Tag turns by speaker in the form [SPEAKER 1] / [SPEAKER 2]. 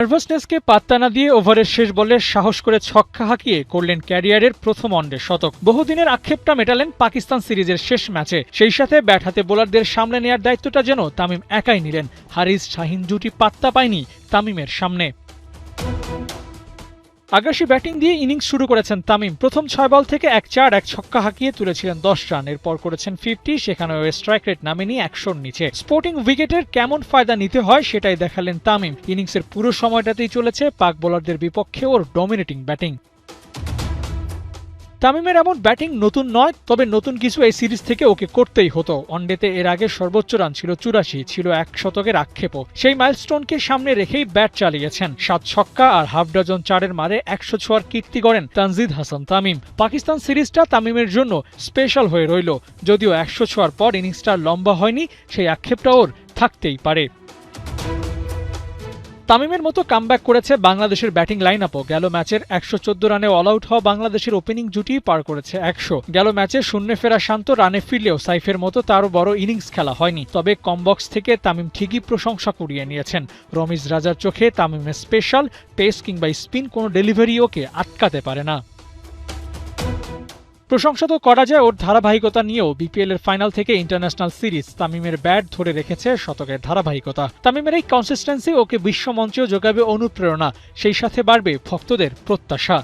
[SPEAKER 1] নার্ভাসনেসকে পাত্তা না দিয়ে ওভারের শেষ বলে সাহস করে ছক্কা হাঁকিয়ে করলেন ক্যারিয়ারের প্রথম ওয়ানডে শতক। বহুদিনের আক্ষেপটা মেটালেন পাকিস্তান সিরিজের শেষ ম্যাচে। সেই সাথে ব্যাট হাতে বোলারদের সামলে নেয়ার দায়িত্বটা যেন তামিম একাই নিলেন। হারিস শাহিন জুটি পাত্তা পায়নি তামিমের সামনে। আগ্রাসী ব্যাটিং দিয়ে ইনিংস শুরু করেছেন তামিম। প্রথম ৬ বল থেকে ১-৪ এক ছক্কা হাঁকিয়ে তুলেছিলেন ১০ রান। এরপর করেছেন 50, সেখানেও স্ট্রাইক রেট নামেনি ১০০-র নিচে। স্পোর্টিং উইকেটের কেমন ফায়দা নিতে হয় সেটাই দেখালেন তামিম। ইনিংসের পুরো সময়টাতেই চলেছে পাক বোলারদের বিপক্ষে ওর ডমিনেটিং ব্যাটিং। তামিমের এমন ব্যাটিং নতুন নয়, তবে নতুন কিছু এই সিরিজ থেকে ওকে করতেই হতো। ওয়ানডেতে এর আগে সর্বোচ্চ রান ছিল ৮৪, ছিল ১ শতকের আক্ষেপও। সেই মাইলস্টোনকে সামনে রেখেই ব্যাট চালিয়েছেন। ৭ ছক্কা আর হাফ ডজন চারের মারে ১০০ ছোঁয়ার কীর্তি গড়েন তানজিদ হাসান তামিম। পাকিস্তান সিরিজটা তামিমের জন্য স্পেশাল হয়ে রইল। যদিও ১০০ ছোঁয়ার পর ইনিংসটা লম্বা হয়নি, সেই আক্ষেপটা ওর থাকতেই পারে। তামিমের মতো কামব্যাক করেছে বাংলাদেশের ব্যাটিং লাইন আপও। গেল ম্যাচের ১১৪ রানে অল আউট হওয়া বাংলাদেশের ওপেনিং জুটি পার করেছে ১০০। গেল ম্যাচে শূন্যে ফেরা শান্ত রানে ফিরলেও সাইফের মতো তারও বড় ইনিংস খেলা হয়নি। তবে কমবক্স থেকে তামিম ঠিকই প্রশংসা কুড়িয়ে নিয়েছেন। রমিজ রাজার চোখে তামিমের স্পেশাল পেস কিংবা স্পিন কোনো ডেলিভারি ওকে আটকাতে পারে না। প্রশংসা তো করা যায় ওর ধারাবাহিকতা নিয়েও। বিপিএল এর ফাইনাল থেকে ইন্টারন্যাশনাল সিরিজ তামিমের ব্যাট ধরে রেখেছে শতকের ধারাবাহিকতা। তামিমের এই কনসিস্টেন্সি ওকে বিশ্বমঞ্চেও যোগাবে অনুপ্রেরণা, সেই সাথে বাড়বে ভক্তদের প্রত্যাশা।